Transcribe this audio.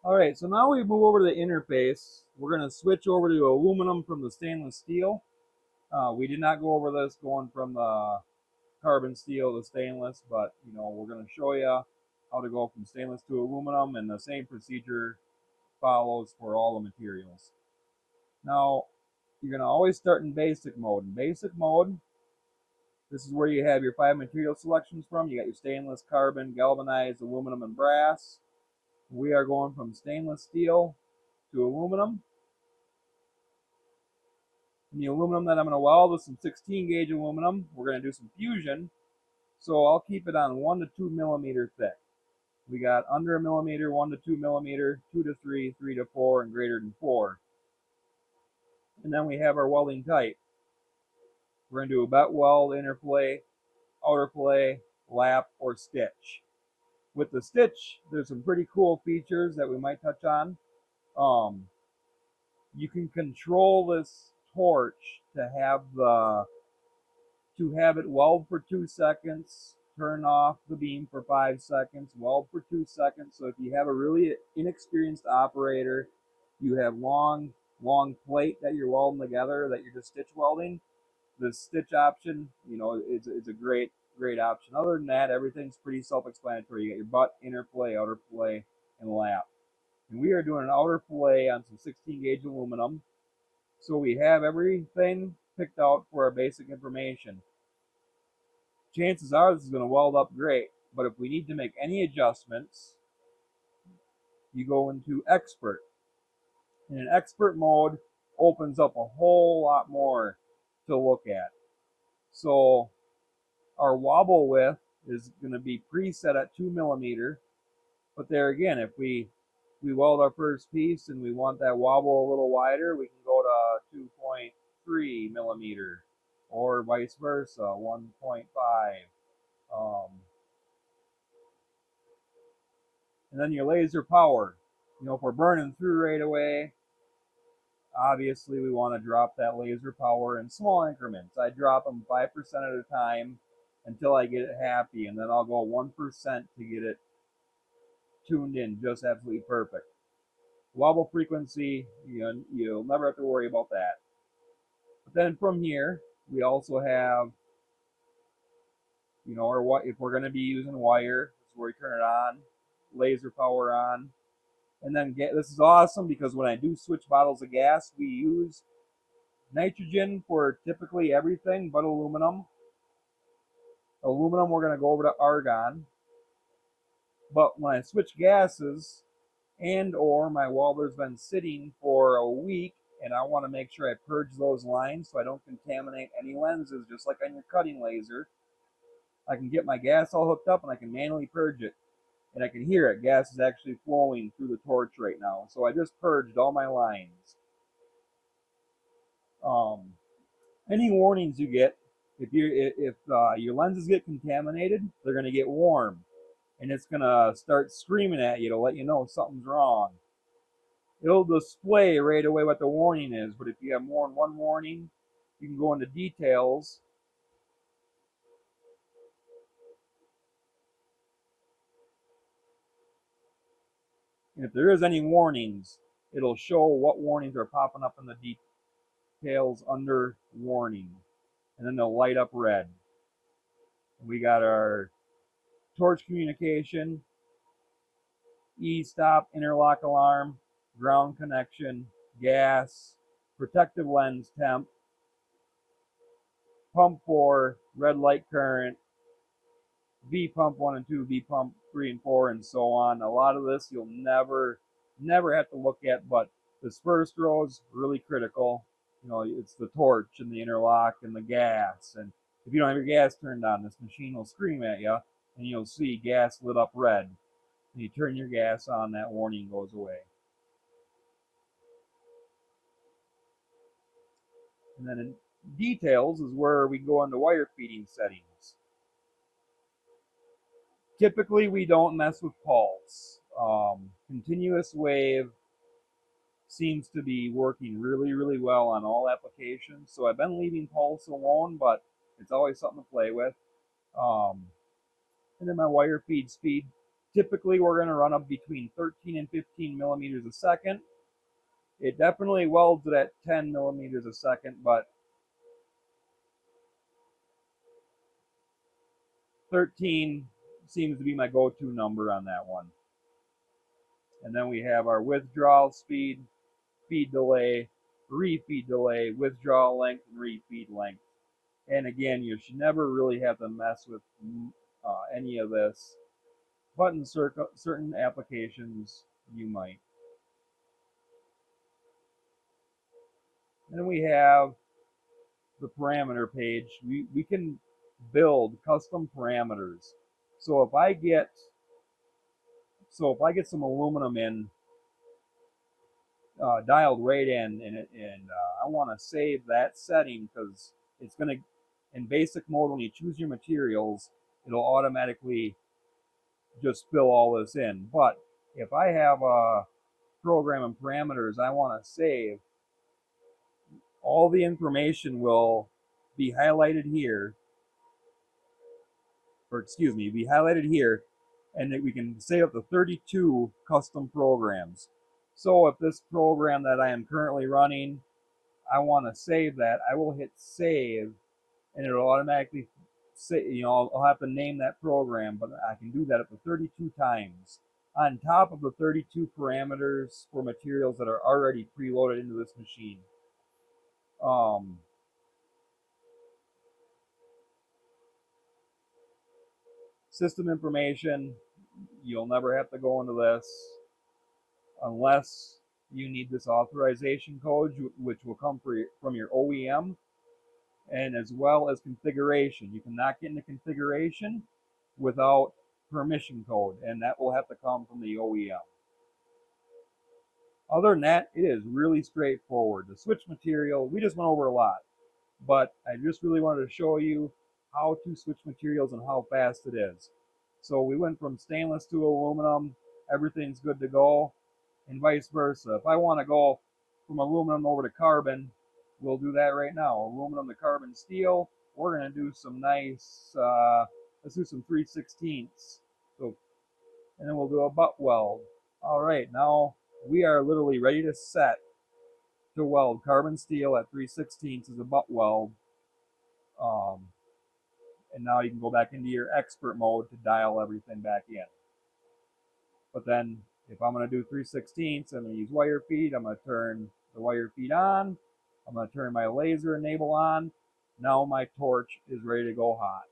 Alright, so now we move over to the interface. We're going to switch over to aluminum from the stainless steel. We did not go over this going from the carbon steel to stainless, but we're going to show you how to go from stainless to aluminum, and the same procedure follows for all the materials. Now, you're going to always start in basic mode. In basic mode, this is where you have your 5 material selections from. You got your stainless, carbon, galvanized, aluminum, and brass. We are going from stainless steel to aluminum. And the aluminum that I'm going to weld is some 16 gauge aluminum. We're going to do some fusion, so I'll keep it on 1 to 2 millimeter thick. We got under a millimeter, 1 to 2 millimeter, 2 to 3, 3 to 4, and greater than 4. And then we have our welding type. We're going to do a butt weld, inner fillet, outer fillet, lap, or stitch. With the stitch, there's some pretty cool features that we might touch on. You can control this torch to have it weld for 2 seconds, turn off the beam for 5 seconds, weld for 2 seconds. So if you have a really inexperienced operator, you have long plate that you're welding together, that you're just stitch welding, the stitch option, is a great option. Other than that, everything's pretty self-explanatory. You got your butt, inner fillet, outer fillet, and lap. And we are doing an outer fillet on some 16 gauge aluminum. So we have everything picked out for our basic information. Chances are this is going to weld up great, but if we need to make any adjustments, you go into expert. And an expert mode opens up a whole lot more to look at. So our wobble width is going to be preset at 2 millimeter, but there again, if we weld our first piece and we want that wobble a little wider, we can go to 2.3 millimeter, or vice versa, 1.5. And then your laser power. If we're burning through right away, obviously we want to drop that laser power in small increments. I drop them 5% at a time until I get it happy, and then I'll go 1% to get it tuned in just absolutely perfect. Wobble frequency, you'll never have to worry about that. But then from here, we also have, if we're going to be using wire, this is where we turn it on, laser power on. And then this is awesome because when I do switch bottles of gas, we use nitrogen for typically everything but aluminum. Aluminum, we're going to go over to argon. But when I switch gases, and or my welder's been sitting for a week and I want to make sure I purge those lines so I don't contaminate any lenses, just like on your cutting laser, I can get my gas all hooked up and I can manually purge it. And I can hear it. Gas is actually flowing through the torch right now. So I just purged all my lines. Any warnings you get, if your lenses get contaminated, they're going to get warm. And it's going to start screaming at you to let you know something's wrong. It'll display right away what the warning is. But if you have more than one warning, you can go into details. And if there is any warnings, it'll show what warnings are popping up in the details under warning. And then they'll light up red. We got our torch communication, e-stop, interlock alarm, ground connection, gas, protective lens temp, pump 4, red light current, V pump 1 and 2, V pump 3 and 4, and so on. A lot of this you'll never have to look at, but this first row is really critical. It's the torch and the interlock and the gas. And if you don't have your gas turned on, this machine will scream at you, and you'll see gas lit up red. And you turn your gas on, that warning goes away. And then in details is where we go into wire feeding settings. Typically, we don't mess with pulse. Continuous wave seems to be working really, really well on all applications. So I've been leaving pulse alone, but it's always something to play with. And then my wire feed speed, Typically, we're going to run up between 13 and 15 millimeters a second. It definitely welds it at 10 millimeters a second, but 13 seems to be my go-to number on that one. And then we have our withdrawal speed, feed delay, refeed delay, withdrawal length, and refeed length. And again, you should never really have to mess with any of this, but in certain applications you might. And then we have the parameter page. We can build custom parameters. So if I get some aluminum in dialed right in, and I want to save that setting, because it's going to, in basic mode, when you choose your materials, it'll automatically just fill all this in. But if I have a program and parameters I want to save, all the information will be highlighted here, be highlighted here, and that we can save up to 32 custom programs. So if this program that I am currently running, I want to save that, I will hit save, and it'll automatically say, I'll have to name that program, but I can do that up to 32 times on top of the 32 parameters for materials that are already preloaded into this machine. System information, you'll never have to go into this unless you need this authorization code, which will come from your OEM, and as well as configuration. You cannot get into configuration without permission code, and that will have to come from the OEM. Other than that, it is really straightforward. The switch material, we just went over a lot, but I just really wanted to show you how to switch materials and how fast it is. So we went from stainless to aluminum, everything's good to go, and vice versa. If I want to go from aluminum over to carbon, we'll do that right now. Aluminum to carbon steel, we're going to do some nice, let's do some 3/16ths. So, and then we'll do a butt weld. All right, now we are literally ready to set to weld carbon steel at 3/16ths as a butt weld. And now you can go back into your expert mode to dial everything back in. But then if I'm going to do 3/16ths, I'm going to use wire feed. I'm going to turn the wire feed on. I'm going to turn my laser enable on. Now my torch is ready to go hot.